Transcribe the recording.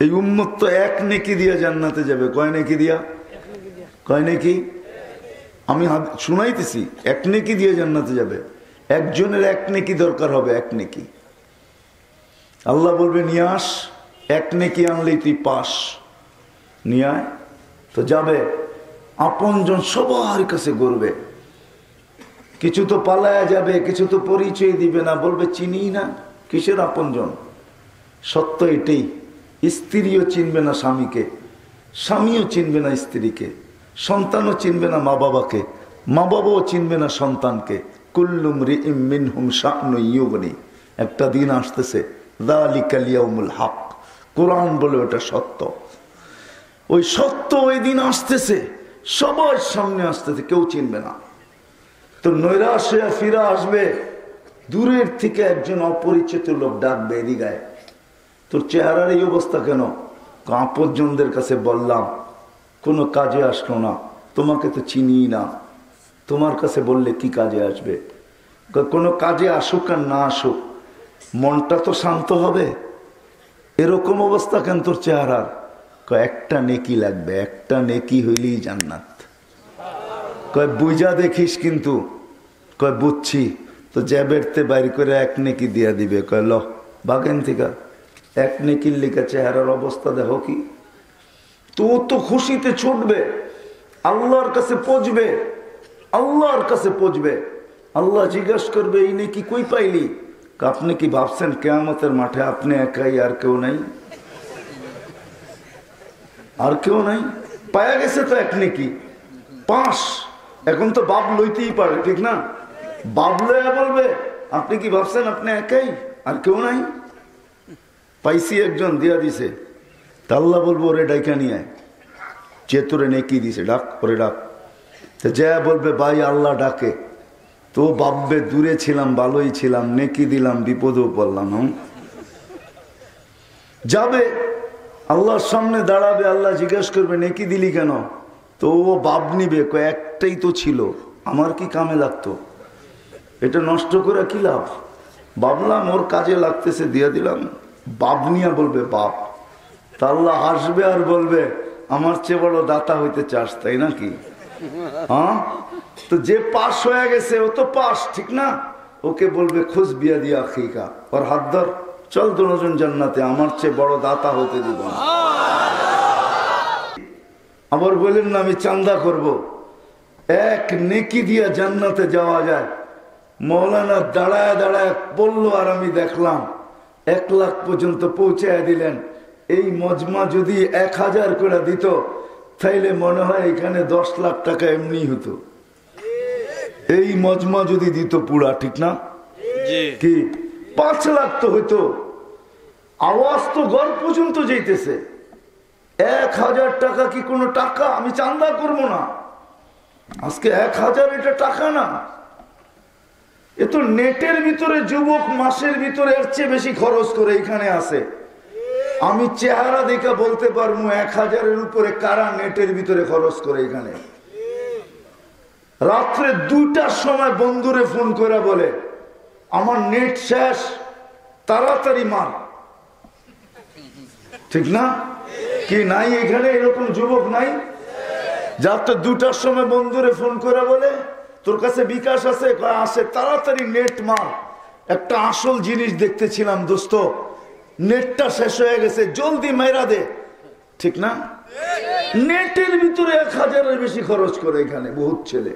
এই উম্মত তো এক নেকি দিয়া জান্নাতে যাবে। কয় নেকি দিয়া? কয় নেকি? আমি শুনাইতেছি, এক নেকি দিয়ে জান্নাতে যাবে। একজনের এক নেকি দরকার হবে, এক নেকি। আল্লাহ বলবে নিয়ে আস, এক নেকি আনলেই তুই পাস, নিয়ে আয়। তো যাবে, আপনজন সবার কাছে ঘুরবে। কিছু তো পালায়া যাবে, কিছু তো পরিচয় দিবে না, বলবে চিনি না। কিসের আপনজন? সত্য এটাই, স্ত্রীও চিনবে না স্বামীকে, স্বামীও চিনবে না স্ত্রীকে, সন্তানও চিনবে না মা বাবাকে, মা বাবাও চিনবে না সন্তানকে। কুল্লুম রিইম মিনহুম শা'নু ইউগনি। একটা দিন আসতেছে, যালিকাল ইয়াউমুল হক। কোরআন বলে ওটা সত্য। ওই সত্য ওই দিন আসতেছে, সবার সামনে আসতেছে, কেউ চিনবে না। তো নৈরাশ হয়ে ফিরে আসবে, দূরের থেকে একজন অপরিচিত লোক ডাকবে, এদিকে তোর চেহারার এই অবস্থা কেন? আপনজনদের কাছে বললাম, কোনো কাজে আসলো না, তোমাকে তো চিনি না, তোমার কাছে বললে কি কাজে আসবে? কোনো কাজে আসুক আর না আসুক, মনটা তো শান্ত হবে। এরকম অবস্থা কেন তোর চেহারার? একটা নেকি লাগবে, একটা নেকি হইলেই জান্নাত। কয় বুঝা দেখিস কিন্তু। কয় বুঝছি। তো জ্যাবেরতে বাইর করে এক নেকি দিয়া দিবে। কয় ল বাগেন থেকে এক নেকির লিখা চেহারার অবস্থা দেখো কি। তো তো খুশিতে ছুটবে, আল্লাহর কাছে পৌঁছবে, আল্লাহর কাছে পৌঁছবে। আল্লাহ জিজ্ঞাসা করবে এই নেকি কই পাইলি? আপনি কি ভাবছেন কিয়ামতের মাঠে আপনি একাই, আর কেউ নাই? আর কেউ নাই? পায়া গেছে তো এক নেকি, পাঁচ। এখন তো বাপ লইতেই পারে, ঠিক না? বাপ লয়া বলবে আপনি কি ভাবছেন আপনি একাই, আর কেউ নাই? পাইছি, একজন দিয়া দিছে। তা আল্লাহ বলবো ওরে ডাইকা নিয়ে আয়, যে তোরে নেকি দিছে, ডাক, ওরে ডাক। তো যা বলবে ভাই আল্লাহ ডাকে, তো ভাববে দূরে ছিলাম, ভালোই ছিলাম, নেকি দিলাম, বিপদেও পড়লাম। যাবে আল্লাহর সামনে দাঁড়াবে, আল্লাহ জিজ্ঞেস করবে নেকি দিলি কেন? তো ও বাপ নিবে, একটাই তো ছিল, আমার কি কামে লাগতো, এটা নষ্ট করে কি লাভ? ভাবলাম ওর কাজে লাগতেছে, দিয়ে দিলাম। বাপ নিয়া বলবে বাপ। তা আল্লাহ হাসবে আর বলবে আমার চেয়ে বড় দাতা হইতে চাস, তাই নাকি? হ্যাঁ, তো যে পাস হয়ে গেছে ও তো পাস, ঠিক না? ওকে বলবে খুশ বিয়া দিয়া আখিকা, ওর হাত ধর, চল দুজন জান্নাতে, আমার চেয়ে বড় দাতা হতে দিব না। আবার বললেন না আমি চান্দা করব, এক নেকি দিয়া জান্নাতে যাওয়া যায়। মৌলানা দাঁড়ায় দাঁড়ায় বললো, আর আমি দেখলাম 1 লাখ পর্যন্ত পৌঁছায় দিলেন। এই মজমা যদি 1000 করে দিত, তাইলে মনে হয় এখানে 10 লাখ টাকা এমনি হতো। এই মজমা যদি দিত পুরা, ঠিক না? কি 5 লাখ তো হইতো। আওয়াজ তো ঘর পর্যন্ত যাইতেছে। 1000 টাকা কি কোনো টাকা? আমি চান্দা করব না আজকে 1000, এটা টাকা না। এ তো নেটের ভিতরে যুবক মাসের ভিতরে এর চেয়ে বেশি খরচ করে এখানে আছে। আমি চেহারা দেখে বলতে পারবো 1000-এর উপরে কারা নেটের ভিতরে খরচ করে এখানে। রাত্রে 2টার সময় বন্ধুরে ফোন করে বলে আমার নেট শেষ, তাড়াতাড়ি মার, ঠিক না? কি নাই এখানে এরকম যুবক নাই? যাতে 2টার সময় বন্ধুরে ফোন করে বলে তোর কাছে বিকাশ আছে? আসে, তাড়াতাড়ি নেট মার। একটা আসল জিনিস দেখতেছিলাম দোস্ত, নেটটা শেষ হয়ে গেছে, জলদি মেরা দে, ঠিক না? নেটের ভিতরে 1000-এর বেশি খরচ করে এখানে বহুত ছেলে।